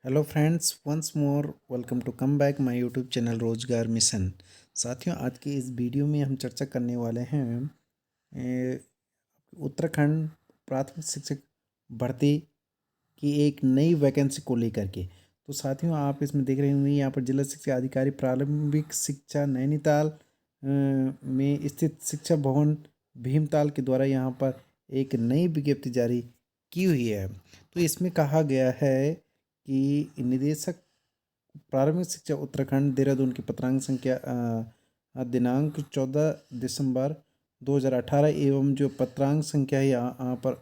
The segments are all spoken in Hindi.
Hello friends, once more welcome to come back my YouTube channel रोजगार मिशन। साथियों, आज की इस वीडियो में हम चर्चा करने वाले हैं ए, उत्तराखंड प्राथमिक शिक्षक भर्ती की एक नई वैकेंसी को लेकर के। तो साथियों, आप इसमें देख रहे होंगे यहाँ पर जिला शिक्षा अधिकारी प्रारंभिक शिक्षा नैनीताल में स्थित शिक्षा भवन भीमताल के द्वारा यहाँ पर एक नई विज्ञप्ति जारी की हुई है। तो इसमें कहा गया है कि निदेशक प्रारंभिक शिक्षा उत्तराखंड देहरादून की पत्रांक संख्या दिनांक 14 दिसंबर 2018 एवं जो पत्रांक संख्या यहाँ पर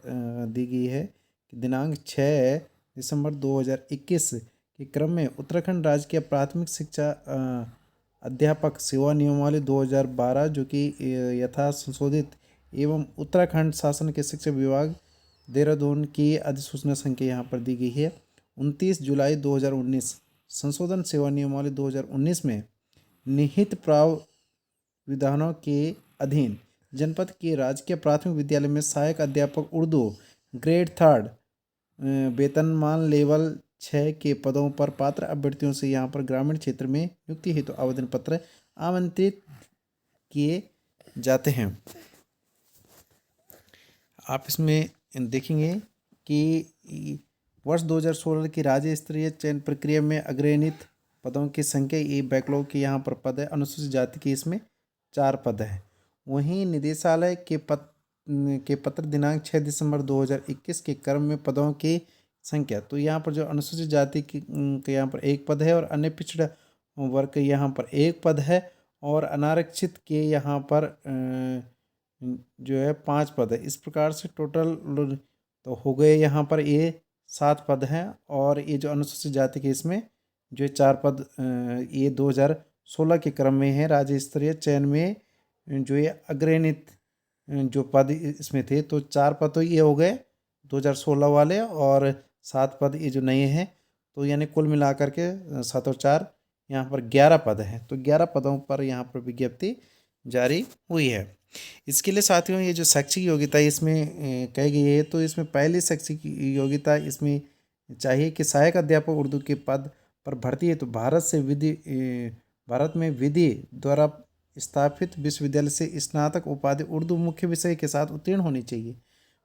दी गई है कि दिनांक 6 दिसंबर 2021 के क्रम में उत्तराखंड राज्य के प्राथमिक शिक्षा अध्यापक सेवा नियमावली 2012 जो कि यथा संशोधित एवं उत्तराखंड शासन के शिक्षा विभाग देहरादून की अधिसूचना संख्या यहाँ पर दी गई है 29 जुलाई 2019 संशोधन सेवा नियमावली 2019 में निहित प्रावधानों के अधीन जनपद के राजकीय प्राथमिक विद्यालय में सहायक अध्यापक उर्दू ग्रेड 3 वेतनमान लेवल 6 के पदों पर पात्र अभ्यर्थियों से यहाँ पर ग्रामीण क्षेत्र में नियुक्ति हेतु आवेदन पत्र आमंत्रित किए जाते हैं। आप इसमें देखेंगे कि वर्ष 2016 की राज्य स्तरीय चयन प्रक्रिया में अग्रणित पदों की संख्या ये बैकलॉग की यहाँ पर पद है, अनुसूचित जाति की इसमें 4 पद हैं। वहीं निदेशालय के पत्र दिनांक 6 दिसंबर 2021 के क्रम में पदों की संख्या, तो यहाँ पर जो अनुसूचित जाति के यहाँ पर 1 पद है और अन्य पिछड़ा वर्ग के यहाँ पर 1 पद है और अनारक्षित के यहाँ पर जो है 5 पद है। इस प्रकार से टोटल तो हो गए यहाँ पर ये 7 पद हैं और ये जो अनुसूचित जाति के इसमें जो 4 पद ये 2016 के क्रम में है राज्य स्तरीय चयन में जो ये अग्रणित जो पद इसमें थे, तो 4 पद तो ये हो गए 2016 वाले और 7 पद ये जो नए हैं, तो यानी कुल मिलाकर के 7 और 4 यहाँ पर 11 पद हैं। तो 11 पदों पर यहाँ पर विज्ञप्ति जारी हुई है। इसके लिए साथियों ये जो शैक्षिक योग्यता इसमें कही गई है, तो इसमें पहली शैक्षिक योग्यता इसमें चाहिए कि सहायक अध्यापक उर्दू के पद पर भर्ती है तो भारत में विधि द्वारा स्थापित विश्वविद्यालय से स्नातक उपाधि उर्दू मुख्य विषय के साथ उत्तीर्ण होनी चाहिए।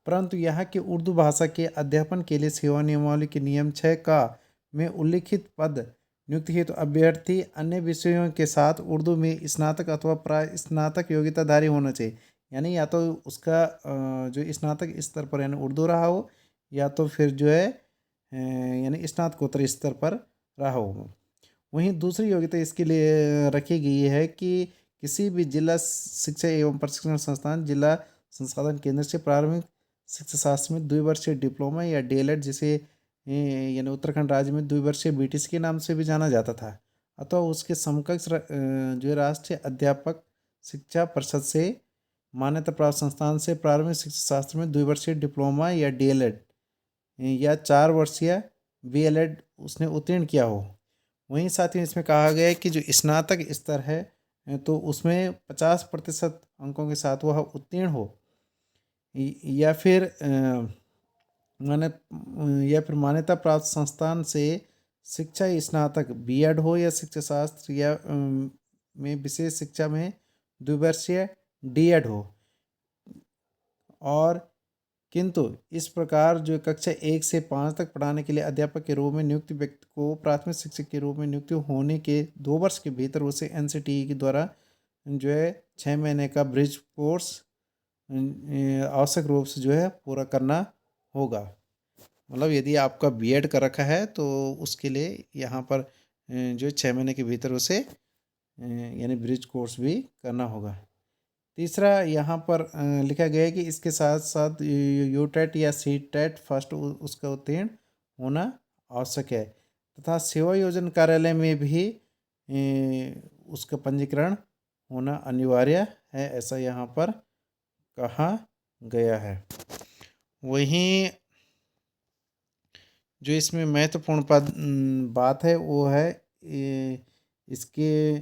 परंतु यहाँ के उर्दू भाषा के अध्यापन के लिए सेवा नियमावली के नियम 6 का में उल्लिखित पद नियुक्ति हेतु अभ्यर्थी अन्य विषयों के साथ उर्दू में स्नातक अथवा प्राय स्नातक योग्यताधारी होना चाहिए। यानी या तो उसका जो स्नातक स्तर पर यानी उर्दू रहा हो या तो फिर जो है यानी स्नातकोत्तर स्तर पर रहा हो। वहीं दूसरी योग्यता इसके लिए रखी गई है कि किसी भी जिला शिक्षा एवं प्रशिक्षण संस्थान जिला संसाधन केंद्र से प्रारंभिक शिक्षा शास्त्र में द्विवर्षीय डिप्लोमा या डीएलएड जिसे यानी उत्तराखंड राज्य में द्विवर्षीय बीटीसी के नाम से भी जाना जाता था अथवा उसके समकक्ष जो राष्ट्रीय अध्यापक शिक्षा परिषद से मान्यता प्राप्त संस्थान से प्रारंभिक शिक्षा शास्त्र में द्विवर्षीय डिप्लोमा या डीएलएड या 4 वर्षीय बीएलएड उसने उत्तीर्ण किया हो। वहीं साथ ही इसमें कहा गया है कि जो स्नातक स्तर है तो उसमें 50% अंकों के साथ वह उत्तीर्ण हो या फिर मान्यता प्राप्त संस्थान से शिक्षा स्नातक बीएड हो या शिक्षा शास्त्र या में विशेष शिक्षा में द्विवर्षीय डीएड हो। और किंतु इस प्रकार जो कक्षा 1 से 5 तक पढ़ाने के लिए अध्यापक के रूप में नियुक्त व्यक्ति को प्राथमिक शिक्षक के रूप में नियुक्त होने के 2 वर्ष के भीतर उसे एनसीटीई के द्वारा जो है 6 महीने का ब्रिज कोर्स आवश्यक रूप से जो है पूरा करना होगा। मतलब यदि आपका बीएड कर रखा है तो उसके लिए यहाँ पर जो 6 महीने के भीतर उसे यानी ब्रिज कोर्स भी करना होगा। तीसरा यहाँ पर लिखा गया है कि इसके साथ साथ यूटेट या सीटेट फर्स्ट उसका उत्तीर्ण होना आवश्यक है तथा सेवा योजन कार्यालय में भी उसका पंजीकरण होना अनिवार्य है, ऐसा यहाँ पर कहा गया है। वहीं जो इसमें महत्वपूर्ण बात है वो है इसके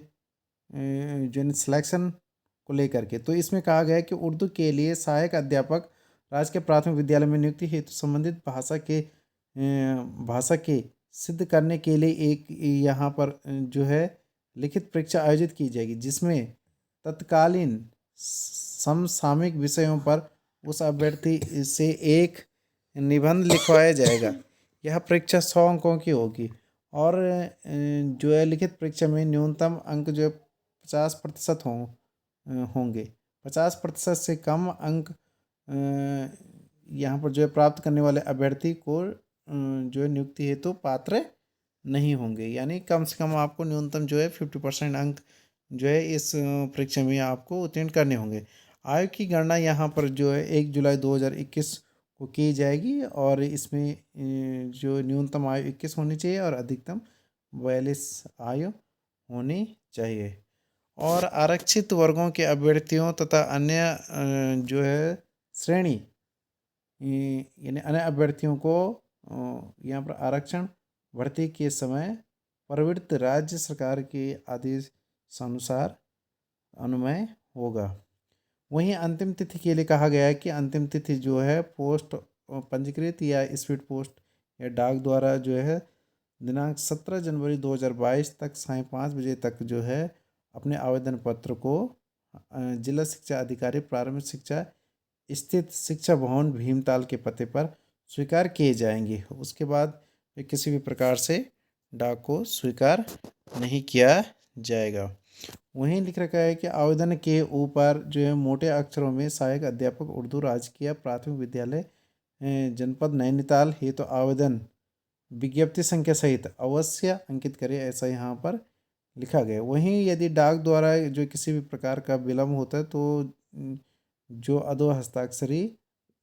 जो सिलेक्शन को लेकर के, तो इसमें कहा गया है कि उर्दू के लिए सहायक अध्यापक राजकीय प्राथमिक विद्यालय में नियुक्ति हेतु संबंधित भाषा के सिद्ध करने के लिए एक यहाँ पर जो है लिखित परीक्षा आयोजित की जाएगी, जिसमें तत्कालीन समसामयिक विषयों पर उस अभ्यर्थी से एक निबंध लिखवाया जाएगा। यह परीक्षा 100 अंकों की होगी और जो है लिखित परीक्षा में न्यूनतम अंक जो है 50% होंगे। 50% से कम अंक यहाँ पर जो है प्राप्त करने वाले अभ्यर्थी को जो है नियुक्ति हेतु पात्र नहीं होंगे। यानी कम से कम आपको न्यूनतम जो है 50% अंक जो है इस परीक्षा में आपको उत्तीर्ण करने होंगे। आयु की गणना यहाँ पर जो है 1 जुलाई 2021 को की जाएगी और इसमें जो न्यूनतम आयु 21 होनी चाहिए और अधिकतम 42 आयु होनी चाहिए। और आरक्षित वर्गों के अभ्यर्थियों तथा अन्य जो है श्रेणी यानी अन्य अभ्यर्थियों को यहाँ पर आरक्षण भर्ती के समय प्रवृत्त राज्य सरकार के आदेशानुसार अनुमेय होगा। वहीं अंतिम तिथि के लिए कहा गया है कि अंतिम तिथि जो है पोस्ट पंजीकृत या स्पीड पोस्ट या डाक द्वारा जो है दिनांक 17 जनवरी 2022 तक सायं 5 बजे तक जो है अपने आवेदन पत्र को जिला शिक्षा अधिकारी प्रारंभिक शिक्षा स्थित शिक्षा भवन भीमताल के पते पर स्वीकार किए जाएंगे। उसके बाद किसी भी प्रकार से डाक को स्वीकार नहीं किया जाएगा। वहीं लिख रखा है कि आवेदन के ऊपर जो है मोटे अक्षरों में सहायक अध्यापक उर्दू राजकीय प्राथमिक विद्यालय जनपद नैनीताल हेतु आवेदन विज्ञप्ति संख्या सहित अवश्य अंकित करें, ऐसा यहाँ पर लिखा गया। वहीं यदि डाक द्वारा जो किसी भी प्रकार का विलम्ब होता है तो जो अधो हस्ताक्षरी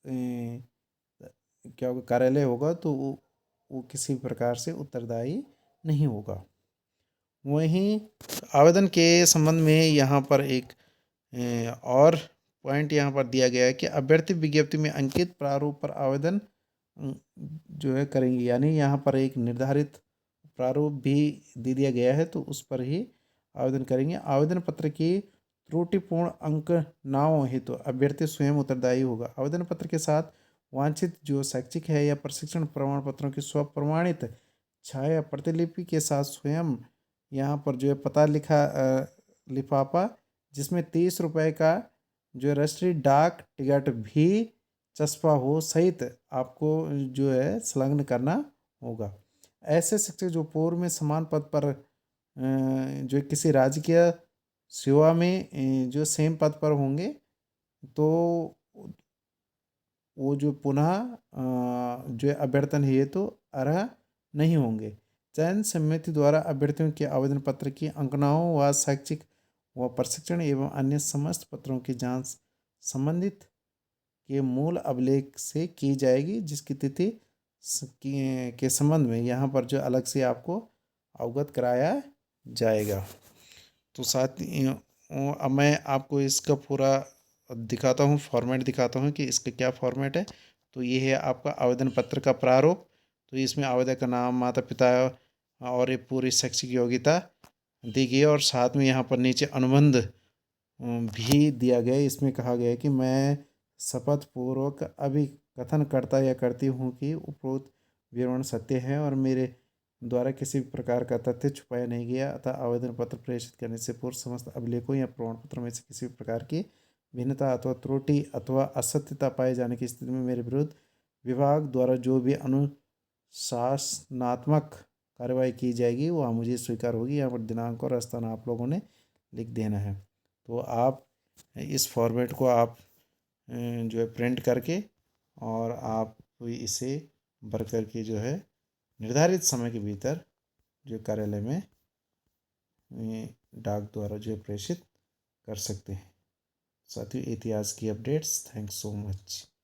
क्या होगा कार्यालय होगा तो वो किसी प्रकार से उत्तरदायी नहीं होगा। वहीं आवेदन के संबंध में यहाँ पर एक और पॉइंट यहाँ पर दिया गया है कि अभ्यर्थी विज्ञप्ति में अंकित प्रारूप पर आवेदन जो है करेंगे। यानी यहाँ पर एक निर्धारित प्रारूप भी दे दिया गया है तो उस पर ही आवेदन करेंगे। आवेदन पत्र की त्रुटिपूर्ण अंक ना हो हेतु अभ्यर्थी स्वयं उत्तरदायी होगा। आवेदन पत्र के साथ वांछित जो शैक्षिक है या प्रशिक्षण प्रमाण पत्रों की स्व प्रमाणित छाया प्रतिलिपि के साथ स्वयं यहाँ पर जो है पता लिफाफा जिसमें 30 रुपये का जो है राष्ट्रीय डाक टिकट भी चस्पा हो सहित आपको जो है संलग्न करना होगा। ऐसे शिक्षक जो पूर्व में समान पद पर जो किसी राजकीय सेवा में जो सेम पद पर होंगे तो वो जो पुनः जो है अभ्यर्थन हेतु अर्ह नहीं होंगे। चयन समिति द्वारा अभ्यर्थियों के आवेदन पत्र की अंकनाओं व शैक्षिक व प्रशिक्षण एवं अन्य समस्त पत्रों की जांच संबंधित के मूल अभिलेख से की जाएगी, जिसकी तिथि के संबंध में यहाँ पर जो अलग से आपको अवगत कराया जाएगा। तो साथ ही अब मैं आपको इसका पूरा दिखाता हूँ, फॉर्मेट दिखाता हूँ कि इसका क्या फॉर्मेट है। तो ये है आपका आवेदन पत्र का प्रारूप। तो इसमें आवेदक का नाम, माता पिता और ये पूरी शैक्षिक योग्यता दी गई है और साथ में यहाँ पर नीचे अनुबंध भी दिया गया है। इसमें कहा गया है कि मैं शपथ पूर्वक अभी कथन करता या करती हूँ कि उपरोक्त विवरण सत्य है और मेरे द्वारा किसी भी प्रकार का तथ्य छुपाया नहीं गया, अतः आवेदन पत्र प्रेषित करने से पूर्व समस्त अभिलेखों या प्रमाण पत्रों में से किसी भी प्रकार की भिन्नता अथवा त्रुटि अथवा असत्यता पाए जाने की स्थिति में मेरे विरुद्ध विभाग द्वारा जो भी अनुशासनात्मक कार्रवाई की जाएगी वह मुझे स्वीकार होगी। यहाँ पर दिनांक और स्थान आप लोगों ने लिख देना है। तो आप इस फॉर्मेट को आप जो है प्रिंट करके और आप इसे भर करके जो है निर्धारित समय के भीतर जो कार्यालय में डाक द्वारा जो प्रेषित कर सकते हैं। साथियों, इतिहास की अपडेट्स। Thanks so much.